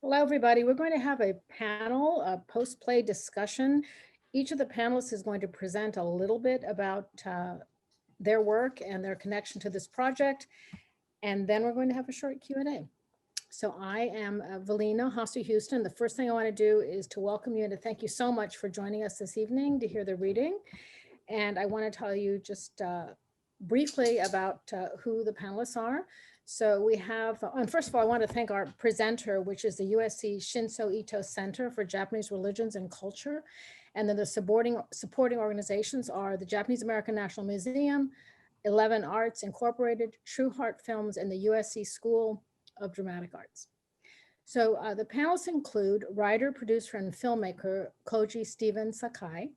Hello, everybody. We're going to have a panel, a post-play discussion. Each of the panelists is going to present a little bit about their work and their connection to this project. And then we're going to have a short Q&A. So I am Valina Hosty-Houston. The first thing I want to do is to welcome you and to thank you so much for joining us this evening to hear the reading. And I want to tell you just briefly about who the panelists are. So we have, and first of all, I want to thank our presenter, which is the USC Shinso Ito Center for Japanese Religions and Culture. And then the supporting organizations are the Japanese American National Museum, 11 Arts Incorporated, True Heart Films, and the USC School of Dramatic Arts. So the panelists include writer, producer, and filmmaker Koji Stephen Sakai,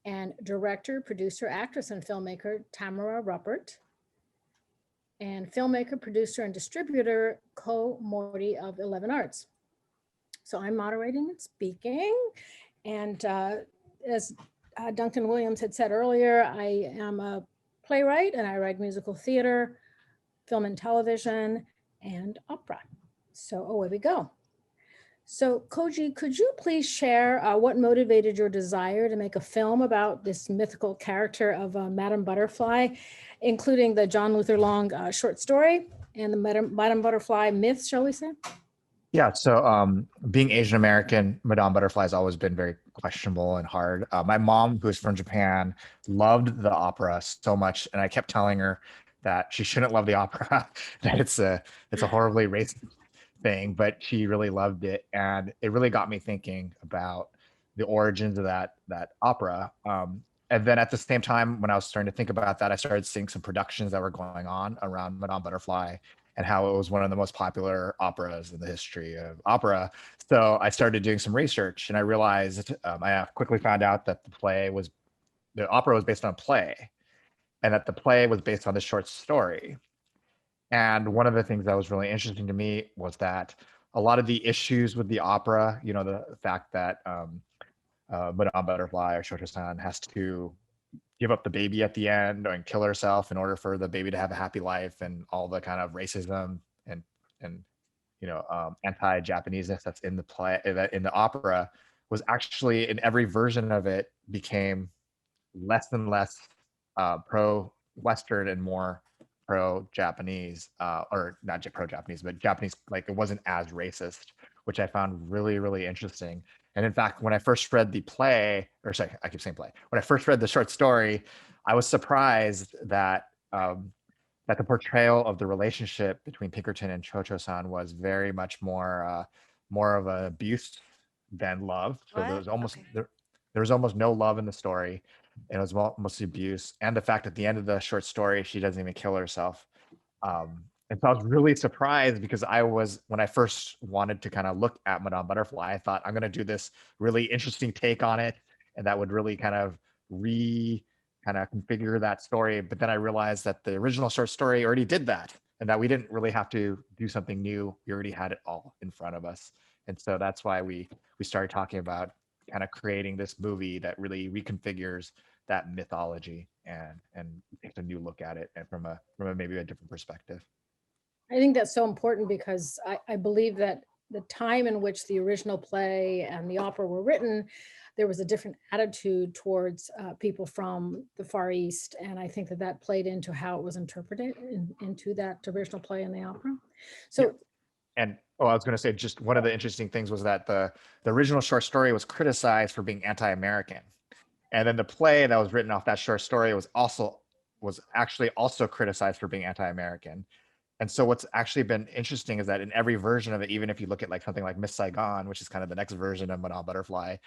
and director, producer, actress, and filmmaker Tamara Ruppert, and filmmaker, producer, and distributor Ko Mori of 11 Arts. So I'm moderating and speaking. And as Duncan Williams had said earlier, I am a playwright and I write musical theater, film and television, and opera. So away we go. So Koji, could you please share what motivated your desire to make a film about this mythical character of Madame Butterfly, including the John Luther Long short story and the Madame Butterfly myth, shall we say? Yeah, so being Asian American, Madame Butterfly has always been very questionable and hard. My mom, who's from Japan, loved the opera so much, and I kept telling her that she shouldn't love the opera, that it's a horribly racist thing, but she really loved it, and it really got me thinking about the origins of that opera. And then at the same time, when I was starting to think about that, I started seeing some productions that were going on around Madame Butterfly and how it was one of the most popular operas in the history of opera. So I started doing some research, and I realized I quickly found out that the opera was based on a play, and that the play was based on the short story. And one of the things that was really interesting to me was that a lot of the issues with the opera, the fact that Madame Butterfly or Shoto-san has to give up the baby at the end and kill herself in order for the baby to have a happy life, and all the kind of racism and anti-Japaneseness that's in the play, that in the opera, was actually in every version of it became less and less pro-Western and more pro-Japanese, or not pro-Japanese, but Japanese, like it wasn't as racist, which I found really, really interesting. And in fact, when I first read the play, or sorry, I keep saying play, when I first read the short story, I was surprised that that the portrayal of the relationship between Pinkerton and Cho-Cho-san was very much more of an abuse than love. So there was almost no love in the story. It was mostly abuse, and the fact at the end of the short story she doesn't even kill herself. And so I was really surprised, because when I first wanted to kind of look at Madame Butterfly, I thought I'm going to do this really interesting take on it, and that would really kind of configure that story. But then I realized that the original short story already did that, and that we didn't really have to do something new. We already had it all in front of us. And so that's why we started talking about kind of creating this movie that really reconfigures that mythology and takes a new look at it, and from a maybe a different perspective. I think that's so important, because I believe that the time in which the original play and the opera were written, there was a different attitude towards people from the Far East. And I think that played into how it was interpreted into that original play and the opera. So, yeah. And I was going to say, just one of the interesting things was that the original short story was criticized for being anti-American. And then the play that was written off that short story was actually also criticized for being anti-American. And so what's actually been interesting is that in every version of it, even if you look at like something like Miss Saigon, which is kind of the next version of Madame Butterfly,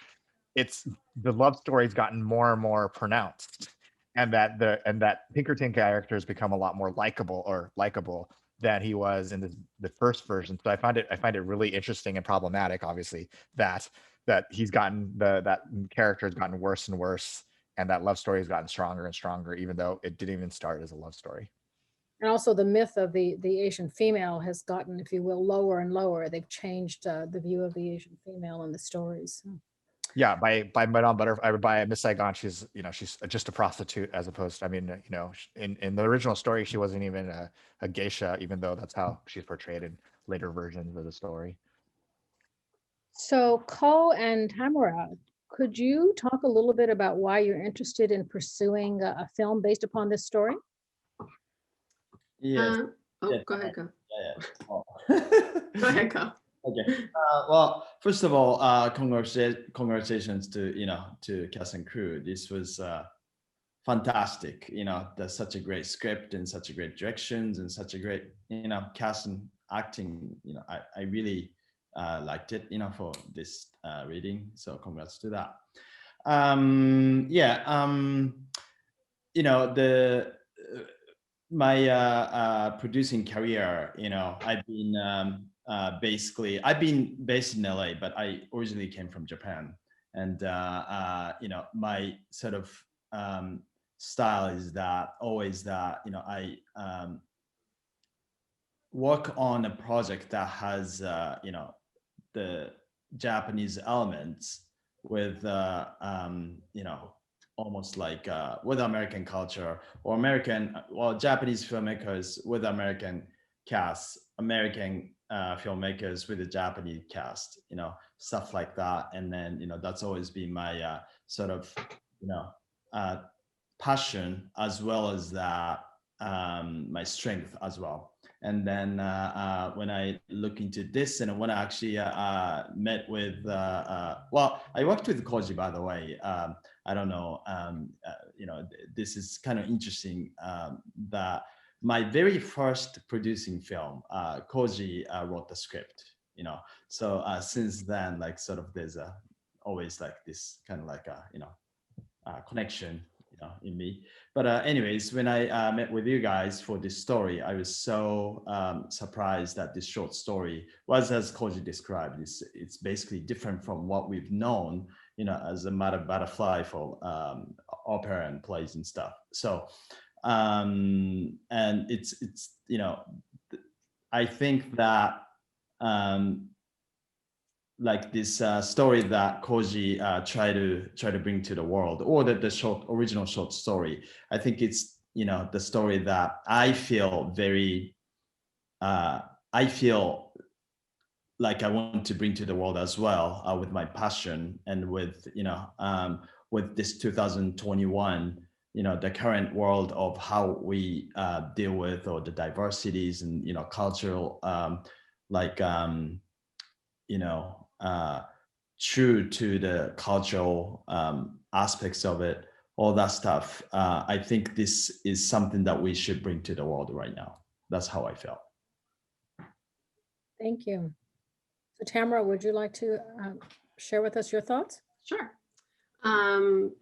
the love story's gotten more and more pronounced, and that Pinkerton character has become a lot more likable than he was in the first version. So I find it really interesting and problematic, obviously, that he's gotten that character has gotten worse and worse, and that love story has gotten stronger and stronger, even though it didn't even start as a love story. And also the myth of the Asian female has gotten, if you will, lower and lower. They've changed the view of the Asian female in the stories. So. Yeah, by Madame Butterfly, by Miss Saigon, she's just a prostitute, as opposed to, in the original story, she wasn't even a geisha, even though that's how she's portrayed in later versions of the story. So Ko and Tamara, could you talk a little bit about why you're interested in pursuing a film based upon this story? Yes. Oh, Yes. go ahead, go. Yeah. Oh. Go ahead, go. Okay. Well, first of all, congratulations to to cast and crew. This was fantastic. There's such a great script and such a great directions and such a great cast and acting. I really liked it. For this reading. So congrats to that. Yeah. The my producing career, I've been I've been based in LA, but I originally came from Japan, and my sort of style is that always that I work on a project that has the Japanese elements with almost like with American culture or Japanese filmmakers with American casts, American filmmakers with a Japanese cast, stuff like that. And then that's always been my sort of uh, passion, as well as that my strength as well. And then when I look into this, and when I actually met with, I worked with Koji, by the way. I don't know, this is kind of interesting that my very first producing film, Koji wrote the script, So since then, like sort of there's always like this kind of like a connection in me. But anyways, when I met with you guys for this story, I was so surprised that this short story was, as Koji described, it's basically different from what we've known, as a Madame Butterfly for opera and plays and stuff. So, and it's I think that like this story that Koji try to bring to the world, or the original short story. I think it's the story that I feel very I feel like I want to bring to the world as well, with my passion and with with this 2021 the current world of how we deal with or the diversities and cultural true to the cultural aspects of it, all that stuff. I think this is something that we should bring to the world right now. That's how I felt. Thank you. So Tamara, would you like to share with us your thoughts? Sure.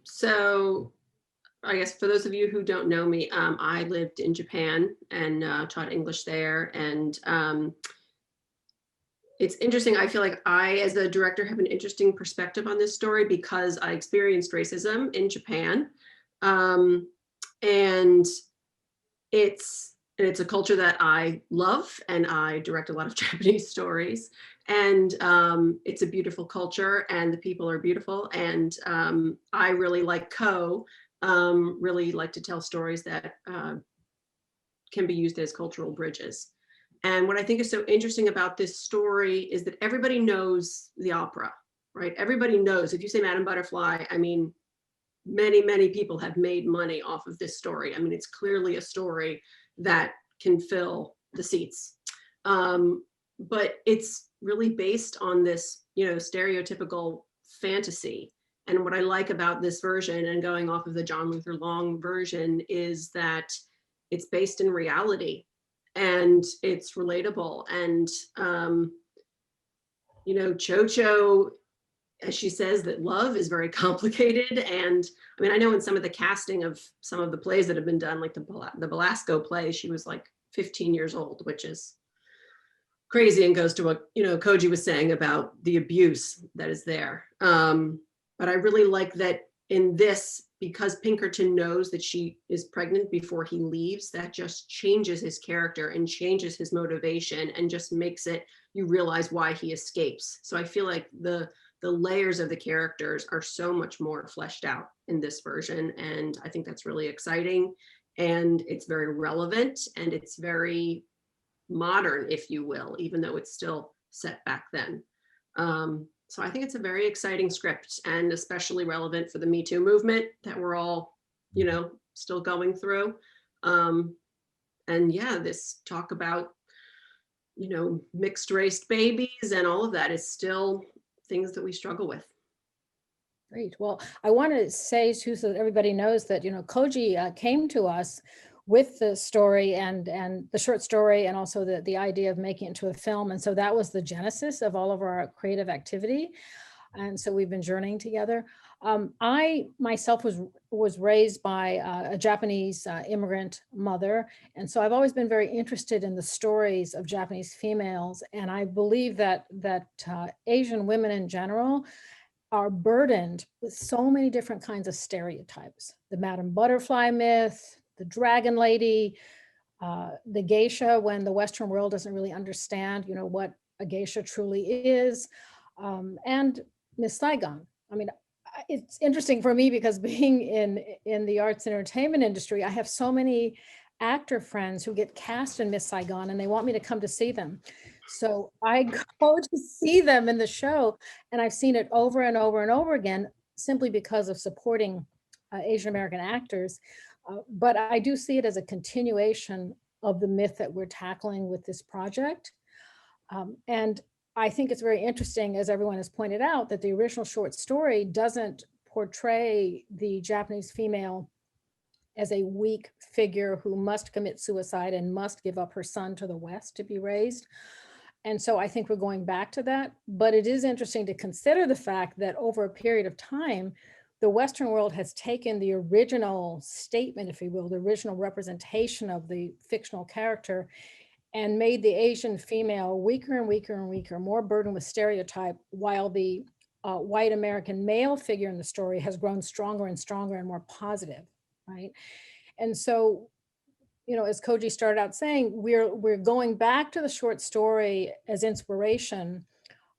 So I guess for those of you who don't know me, I lived in Japan and taught English there. And it's interesting. I feel like I, as a director, have an interesting perspective on this story because I experienced racism in Japan. And it's a culture that I love, and I direct a lot of Japanese stories. And it's a beautiful culture, and the people are beautiful. And I really like really like to tell stories that can be used as cultural bridges. And what I think is so interesting about this story is that everybody knows the opera, right? Everybody knows. If you say Madame Butterfly, I mean, many, many people have made money off of this story. I mean, it's clearly a story that can fill the seats. But it's really based on this, stereotypical fantasy. And what I like about this version, and going off of the John Luther Long version, is that it's based in reality. And it's relatable. And, Cho-Cho, as she says, that love is very complicated. And I mean, I know in some of the casting of some of the plays that have been done, like the Velasco play, she was like 15 years old, which is crazy and goes to what, Koji was saying about the abuse that is there. But I really like that in this, because Pinkerton knows that she is pregnant before he leaves, that just changes his character and changes his motivation and just makes it, you realize why he escapes. So I feel like the layers of the characters are so much more fleshed out in this version. And I think that's really exciting. And it's very relevant, and it's very modern, if you will, even though it's still set back then. So I think it's a very exciting script, and especially relevant for the Me Too movement that we're all, still going through. And yeah, this talk about, mixed race babies and all of that is still things that we struggle with. Great. Well, I want to say too, so that everybody knows that, Koji came to us with the story and the short story, and also the idea of making it into a film. And so that was the genesis of all of our creative activity. And so we've been journeying together. I myself was raised by a Japanese immigrant mother. And so I've always been very interested in the stories of Japanese females. And I believe that Asian women in general are burdened with so many different kinds of stereotypes. The Madame Butterfly myth, the Dragon Lady, the geisha, when the Western world doesn't really understand, what a geisha truly is, and Miss Saigon. I mean, it's interesting for me because being in the arts and entertainment industry, I have so many actor friends who get cast in Miss Saigon and they want me to come to see them. So I go to see them in the show, and I've seen it over and over and over again, simply because of supporting Asian American actors. But I do see it as a continuation of the myth that we're tackling with this project. And I think it's very interesting, as everyone has pointed out, that the original short story doesn't portray the Japanese female as a weak figure who must commit suicide and must give up her son to the West to be raised. And so I think we're going back to that. But it is interesting to consider the fact that over a period of time, the Western world has taken the original statement, if you will, the original representation of the fictional character, and made the Asian female weaker and weaker and weaker, more burdened with stereotype, while the white American male figure in the story has grown stronger and stronger and more positive, right? And so, as Koji started out saying, we're going back to the short story as inspiration,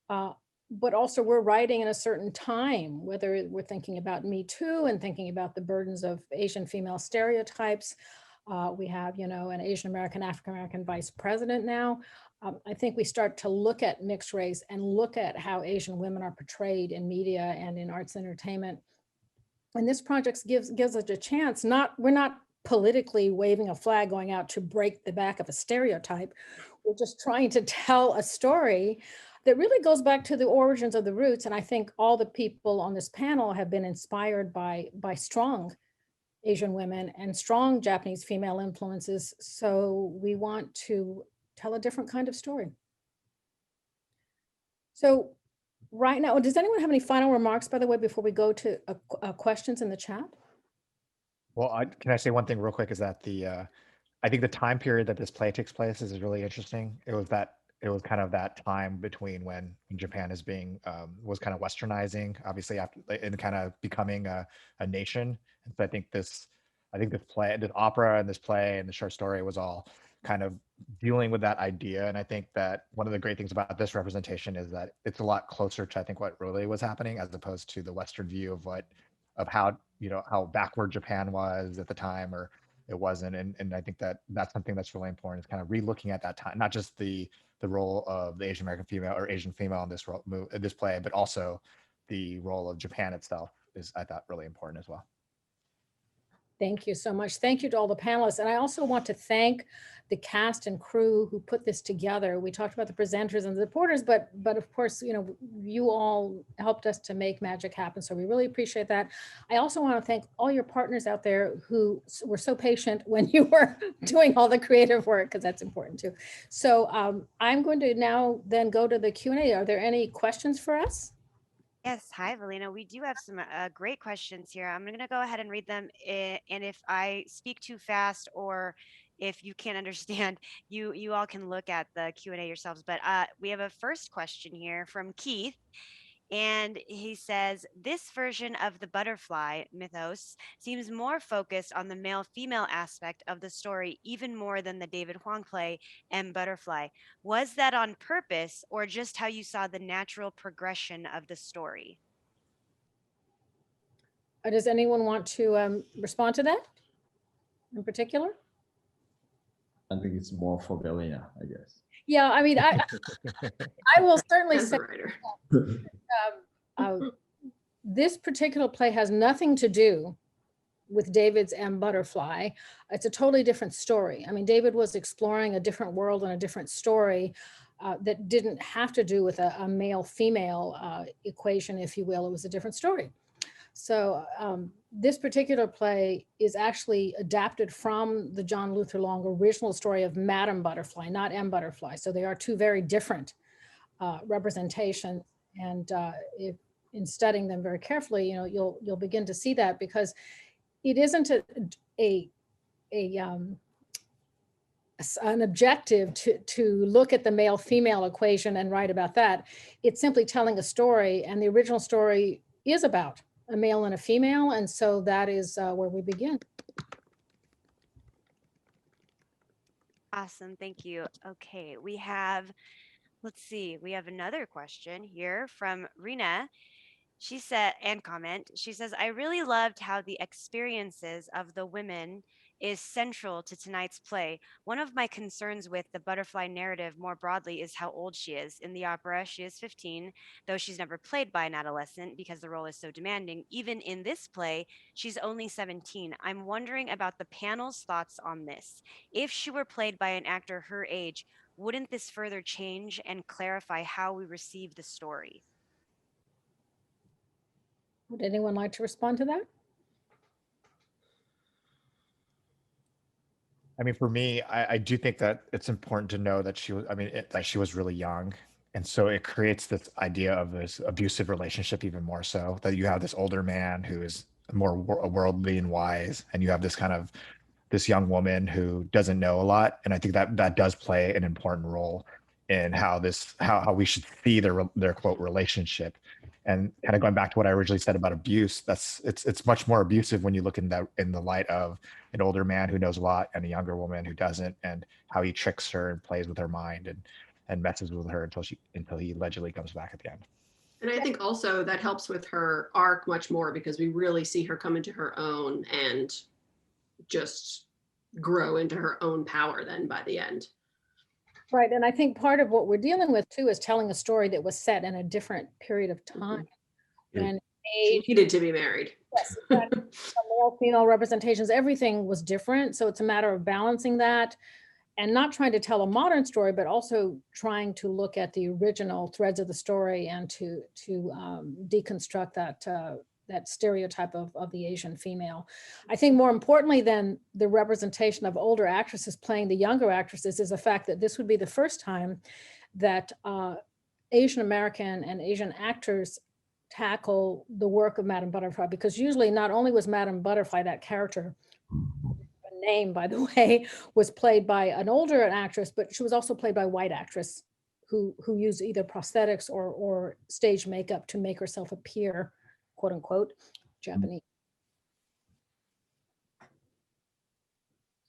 but also we're writing in a certain time, whether we're thinking about Me Too and thinking about the burdens of Asian female stereotypes. We have, an Asian American, African American vice president now. I think we start to look at mixed race and look at how Asian women are portrayed in media and in arts and entertainment. And this project gives us a chance. We're not politically waving a flag going out to break the back of a stereotype. We're just trying to tell a story that really goes back to the origins of the roots. And I think all the people on this panel have been inspired by strong Asian women and strong Japanese female influences. So we want to tell a different kind of story. So right now, does anyone have any final remarks, by the way, before we go to questions in the chat? Well, can I say one thing real quick? Is that I think the time period that this play takes place is really interesting. It was kind of that time between when Japan is was kind of westernizing, obviously, after and kind of becoming a nation. And so I think this play, this opera and this play and the short story was all kind of dealing with that idea. And I think that one of the great things about this representation is that it's a lot closer to, I think, what really was happening, as opposed to the Western view of how backward Japan was at the time, or it wasn't. And I think that that's something that's really important, is kind of re-looking at that time, not just the role of the Asian American female or Asian female in this play, but also the role of Japan itself is, I thought, really important as well. Thank you so much. Thank you to all the panelists. And I also want to thank the cast and crew who put this together. We talked about the presenters and the reporters, but of course, you all helped us to make magic happen. So we really appreciate that. I also want to thank all your partners out there who were so patient when you were doing all the creative work, because that's important too. So I'm going to now then go to the Q&A. Are there any questions for us? Yes. Hi, Valina. We do have some great questions here. I'm going to go ahead and read them. And if I speak too fast, or if you can't understand, you all can look at the Q&A yourselves. But we have a first question here from Keith. And he says, this version of the butterfly mythos seems more focused on the male-female aspect of the story, even more than the David Huang play and Butterfly. Was that on purpose, or just how you saw the natural progression of the story? Does anyone want to respond to that in particular? I think it's more for Belina, I guess. Yeah, I mean, I will certainly As say the writer. this particular play has nothing to do with David's M. Butterfly. It's a totally different story. I mean, David was exploring a different world and a different story that didn't have to do with a male-female equation, if you will. It was a different story. So this particular play is actually adapted from the John Luther Long original story of Madame Butterfly, not M. Butterfly. So they are two very different representations. And if in studying them very carefully, you know, you'll begin to see that, because it isn't an objective to look at the male-female equation and write about that. It's simply telling a story, and the original story is about a male and a female, and so that is where we begin. Awesome, thank you. Okay, we have, let's see, we have another question here from Rena. She said, and comment, she says, I really loved how the experiences of the women is central to tonight's play. One of my concerns with the butterfly narrative more broadly is how old she is. In the opera, she is 15, though she's never played by an adolescent because the role is so demanding. Even in this play, she's only 17. I'm wondering about the panel's thoughts on this. If she were played by an actor her age, wouldn't this further change and clarify how we receive the story? Would anyone like to respond to that? I mean, for me, I do think that it's important to know that she was, I mean, that she was really young. And so it creates this idea of this abusive relationship even more so, that you have this older man who is more worldly and wise, and you have this kind of this young woman who doesn't know a lot. And I think that that does play an important role in how this how we should see their quote relationship. And kind of going back to what I originally said about abuse, that's it's much more abusive when you look in that in the light of an older man who knows a lot and a younger woman who doesn't, and how he tricks her and plays with her mind and messes with her until he allegedly comes back at the end. And I think also that helps with her arc much more, because we really see her come into her own and just grow into her own power then by the end. Right, and I think part of what we're dealing with too is telling a story that was set in a different period of time. And She age, needed to be married. yes, exactly. Male, female representations, everything was different. So it's a matter of balancing that and not trying to tell a modern story, but also trying to look at the original threads of the story and to deconstruct that stereotype of the Asian female. I think more importantly than the representation of older actresses playing the younger actresses is the fact that this would be the first time that Asian American and Asian actors tackle the work of Madame Butterfly, because usually not only was Madame Butterfly, that character, name by the way, was played by an older actress, but she was also played by a white actress who used either prosthetics or stage makeup to make herself appear, quote unquote, Japanese.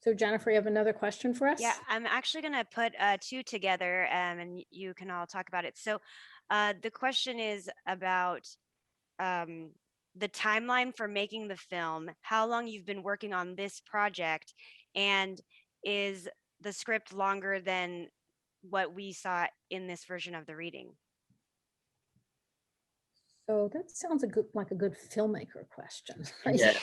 So Jennifer, you have another question for us? Yeah, I'm actually going to put two together and you can all talk about it. So the question is about the timeline for making the film, how long you've been working on this project, and is the script longer than what we saw in this version of the reading? So that sounds like a good filmmaker question. Yeah.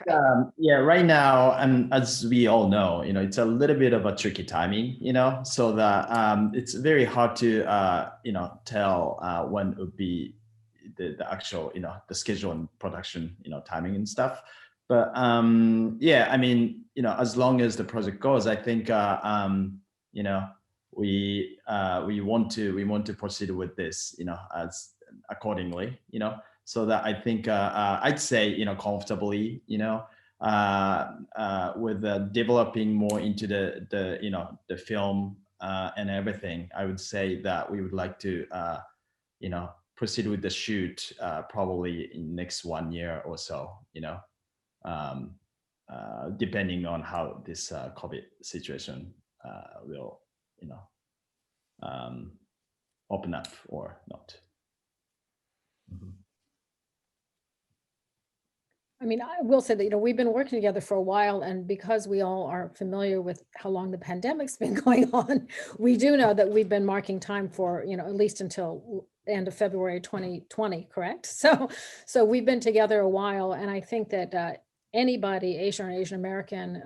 Right. Yeah, right now, and as we all know, it's a little bit of a tricky timing, so that it's very hard to, tell when it would be the actual, the schedule and production, timing and stuff. But yeah, I mean, as long as the project goes, I think, we want to proceed with this, as accordingly, so that I think I'd say, comfortably, with developing more into the film and everything, I would say that we would like to, proceed with the shoot probably in next 1 year or so, depending on how this COVID situation will, open up or not. I mean, I will say that, we've been working together for a while, and because we all are familiar with how long the pandemic's been going on, we do know that we've been marking time for, at least until end of February 2020, correct? So we've been together a while, and I think that anybody, Asian or Asian American,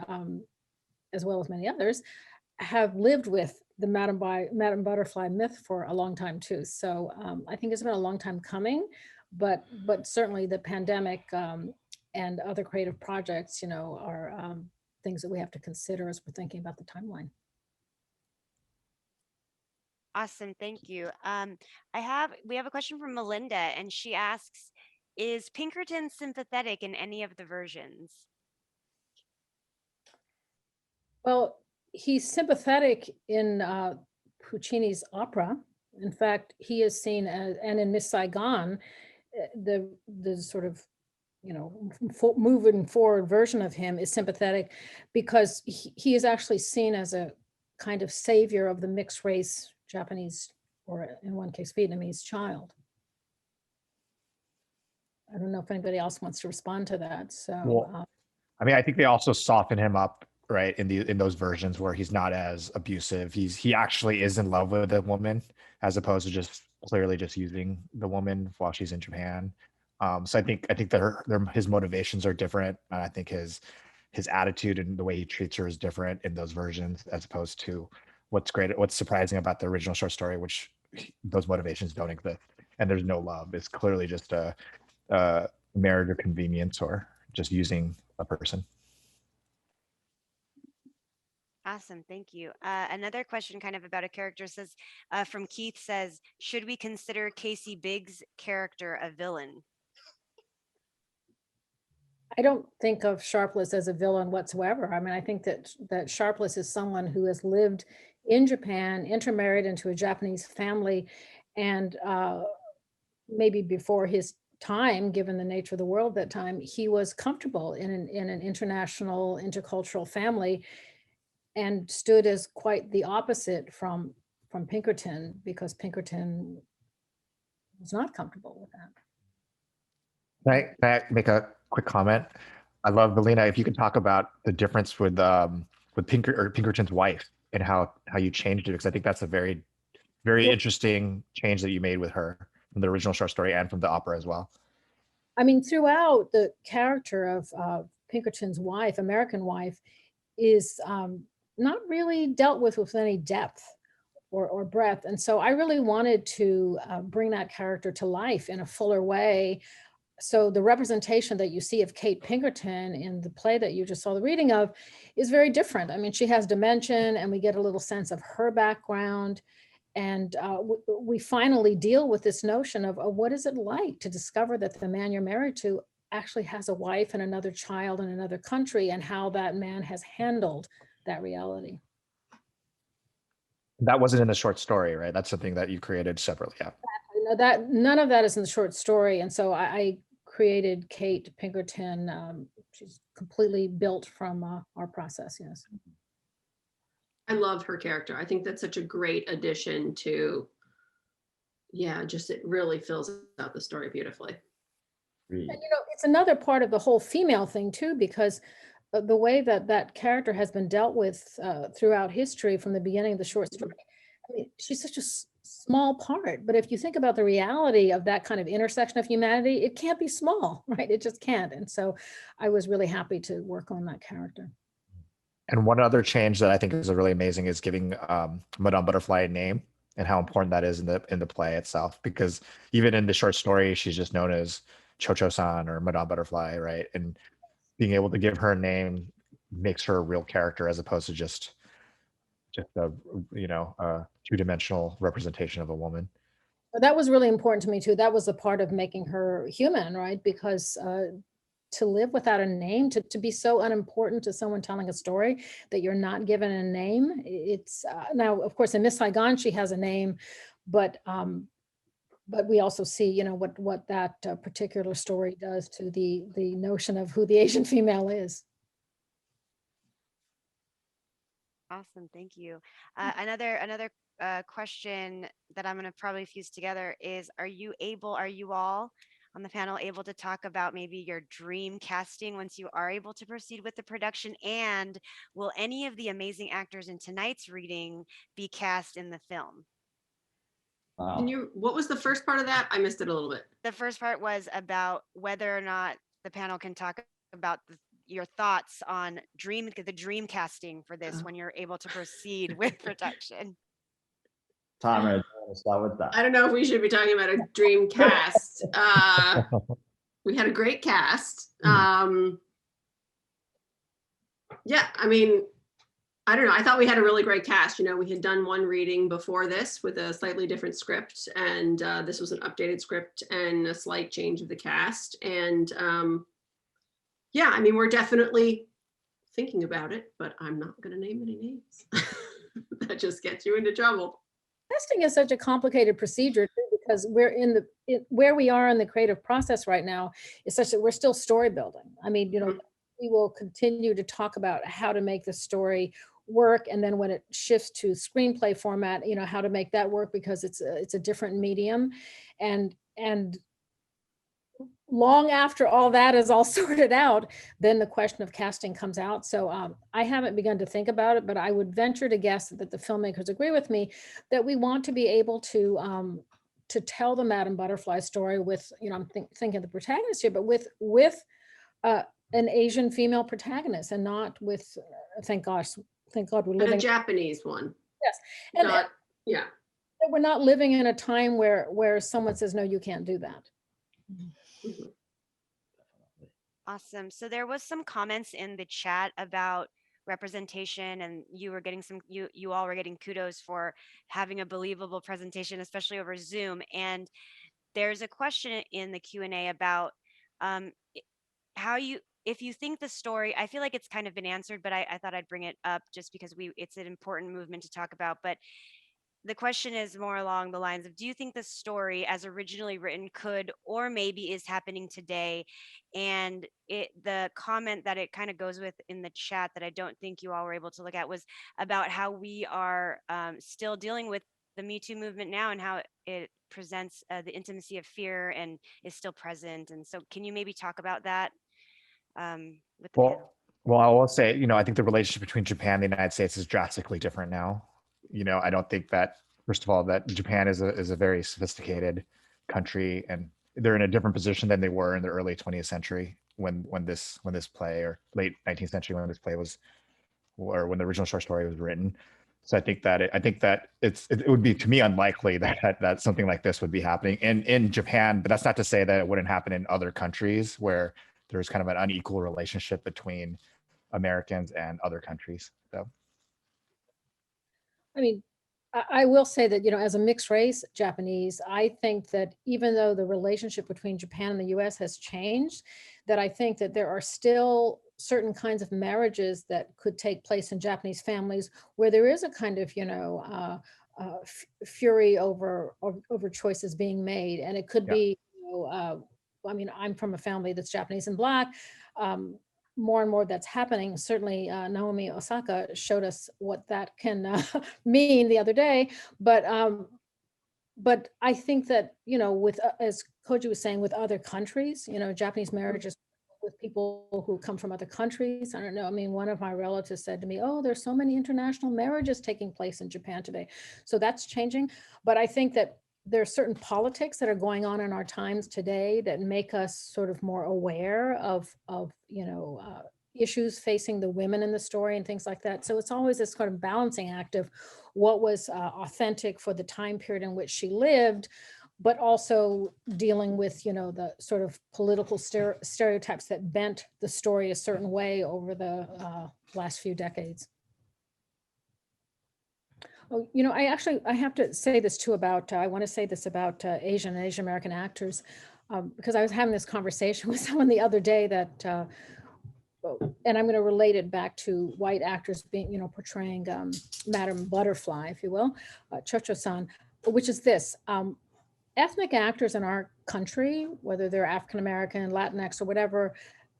as well as many others, have lived with the Madam Butterfly myth for a long time too. So I think it's been a long time coming, but certainly the pandemic and other creative projects, are things that we have to consider as we're thinking about the timeline. Awesome, thank you. We have a question from Melinda, and she asks, is Pinkerton sympathetic in any of the versions? Well, he's sympathetic in Puccini's opera. In fact, he is seen as, and in Miss Saigon, the sort of, moving forward version of him is sympathetic because he is actually seen as a kind of savior of the mixed race Japanese, or in one case, Vietnamese child. I don't know if anybody else wants to respond to that. So, Well, I mean, I think they also soften him up, right, in those versions where he's not as abusive. He actually is in love with a woman, as opposed to just clearly just using the woman while she's in Japan. So I think that his motivations are different, and I think his attitude and the way he treats her is different in those versions, as opposed to what's surprising about the original short story, which those motivations don't exist, and there's no love. It's clearly just a marriage or convenience, or just using a person. Awesome, thank you. Another question kind of about a character says, from Keith says, should we consider Casey Biggs' character a villain? I don't think of Sharpless as a villain whatsoever. I mean, I think that Sharpless is someone who has lived in Japan, intermarried into a Japanese family, and maybe before his time, given the nature of the world at that time, he was comfortable in an international, intercultural family, and stood as quite the opposite from Pinkerton, because Pinkerton was not comfortable with that. Can I make a quick comment? I love, Belina, if you can talk about the difference with Pinkerton's wife, and how you changed it, because I think that's a very interesting change that you made with her from the original short story and from the opera as well. I mean, throughout, the character of Pinkerton's wife, American wife, is not really dealt with any depth or breadth. And so I really wanted to bring that character to life in a fuller way. So the representation that you see of Kate Pinkerton in the play that you just saw the reading of is very different. I mean, she has dimension, and we get a little sense of her background. And we finally deal with this notion of what is it like to discover that the man you're married to actually has a wife and another child in another country, and how that man has handled that reality. That wasn't in the short story, right? That's something that you created separately. Yeah. That none of that is in the short story, and so I created Kate Pinkerton. She's completely built from our process. Yes. I love her character. I think that's such a great addition to, just it really fills out the story beautifully. And, it's another part of the whole female thing too, because the way that character has been dealt with throughout history from the beginning of the short story. I mean, she's such a small part, but if you think about the reality of that kind of intersection of humanity, it can't be small, right? It just can't. And so I was really happy to work on that character. And one other change that I think is really amazing is giving Madame Butterfly a name, and how important that is in the play itself. Because even in the short story, she's just known as Cho-Cho-san or Madame Butterfly, right? And being able to give her a name makes her a real character, as opposed to just a two-dimensional representation of a woman. That was really important to me too. That was a part of making her human, right? Because to live without a name, to be so unimportant to someone telling a story that you're not given a name. It's now, of course, in Miss Saigon, she has a name, but we also see, what that particular story does to the notion of who the Asian female is. Awesome, thank you. Another question that I'm going to probably fuse together is, are you all on the panel able to talk about maybe your dream casting once you are able to proceed with the production? And will any of the amazing actors in tonight's reading be cast in the film? Wow. What was the first part of that? I missed it a little bit. The first part was about whether or not the panel can talk about your thoughts on the dream casting for this when you're able to proceed with production. Timer, do you want to start with that? I don't know if we should be talking about a dream cast. We had a great cast. Yeah, I mean, I don't know. I thought we had a really great cast. You know, we had done one reading before this with a slightly different script, and this was an updated script and a slight change of the cast. And yeah, I mean, we're definitely thinking about it, but I'm not going to name any names. That just gets you into trouble. Casting is such a complicated procedure too, because we're where we are in the creative process right now is such that we're still story building. I mean, you know, we will continue to talk about how to make the story work, and then when it shifts to screenplay format, you know, how to make that work, because it's a different medium, and long after all that is all sorted out, then the question of casting comes out. So I haven't begun to think about it, but I would venture to guess that the filmmakers agree with me that we want to be able to tell the Madame Butterfly story with, you know, I'm thinking of the protagonist here, but with an Asian female protagonist, and not with, thank God we're living. And a Japanese one. Yes, and yeah, we're not living in a time where someone says, no, you can't do that. Awesome. So there was some comments in the chat about representation, and you were getting you all were getting kudos for having a believable presentation, especially over Zoom. And there's a question in the Q&A about if you think the story, I feel like it's kind of been answered, but I thought I'd bring it up just because it's an important movement to talk about. But the question is more along the lines of, do you think the story as originally written could, or maybe is happening today? And the comment that it kind of goes with in the chat that I don't think you all were able to look at was about how we are still dealing with the Me Too movement now, and how it presents the intimacy of fear and is still present. And so can you maybe talk about that with the panel? Well, I will say, you know, I think the relationship between Japan and the United States is drastically different now. You know, I don't think that, first of all, that Japan is a very sophisticated country, and they're in a different position than they were in the early 20th century when this play, or late 19th century when this play was, or when the original short story was written. So I think that it would be, to me, unlikely that something like this would be happening in Japan. But that's not to say that it wouldn't happen in other countries where there's kind of an unequal relationship between Americans and other countries. So, I mean, I will say that, you know, as a mixed race Japanese, I think that even though the relationship between Japan and the US has changed, that I think that there are still certain kinds of marriages that could take place in Japanese families where there is a kind of, you know, fury over choices being made. And it could be, you know, I mean, I'm from a family that's Japanese and Black. More and more that's happening. Certainly Naomi Osaka showed us what that can mean the other day. But I think that, you know, with, as Koji was saying, with other countries, you know, Japanese marriages with people who come from other countries. I don't know. I mean, one of my relatives said to me, oh, there's so many international marriages taking place in Japan today. So that's changing. But I think that there are certain politics that are going on in our times today that make us sort of more aware of you know, issues facing the women in the story and things like that. So it's always this kind of balancing act of what was authentic for the time period in which she lived, but also dealing with, you know, the sort of political stereotypes that bent the story a certain way over the last few decades. Oh, you know, I have to say this too about, I want to say this about Asian American actors, because I was having this conversation with someone the other day that, and I'm going to relate it back to white actors being, you know, portraying Madame Butterfly, if you will, Cho-Cho-san, which is this, ethnic actors in our country, whether they're African-American, Latinx or whatever,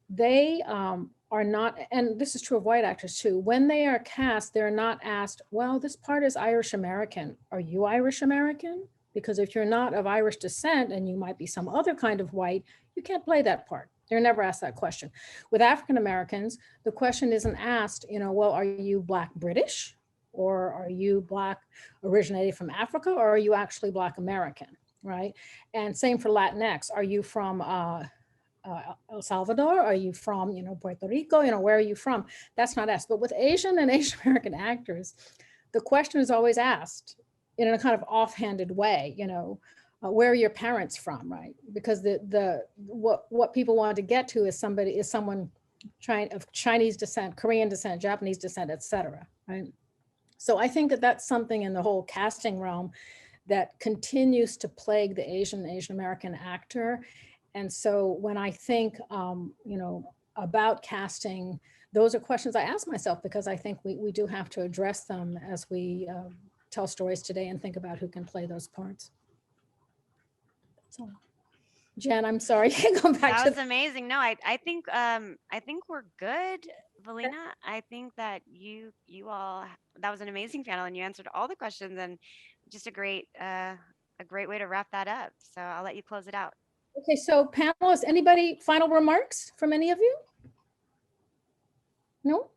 they are not, and this is true of white actors too, when they are cast, they're not asked, well, this part is Irish American. Are you Irish American? Because if you're not of Irish descent and you might be some other kind of white, you can't play that part. They're never asked that question. With African Americans, the question isn't asked, well, are you Black British, or are you Black originated from Africa, or are you actually Black American, right? And same for Latinx. Are you from El Salvador? Are you from, Puerto Rico? Where are you from? That's not asked. But with Asian and Asian American actors, the question is always asked in a kind of offhanded way, where are your parents from, right? Because what people want to get to is someone of Chinese descent, Korean descent, Japanese descent, etc. Right? So I think that that's something in the whole casting realm that continues to plague the Asian American actor. And so when I think, about casting, those are questions I ask myself, because I think we do have to address them as we tell stories today and think about who can play those parts. So, Jen, I'm sorry. Go back That to was amazing. No, I think we're good, Valina. I think that you all, that was an amazing panel, and you answered all the questions, and just a great way to wrap that up. So I'll let you close it out. Okay, so panelists, anybody final remarks from any of you? No?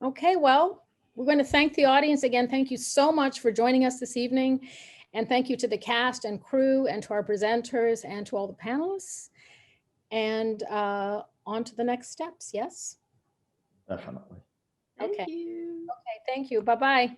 Okay, well, we're going to thank the audience again. Thank you so much for joining us this evening. And thank you to the cast and crew, and to our presenters, and to all the panelists. And on to the next steps, yes? Definitely. Thank Okay. you. Okay, thank you. Bye-bye.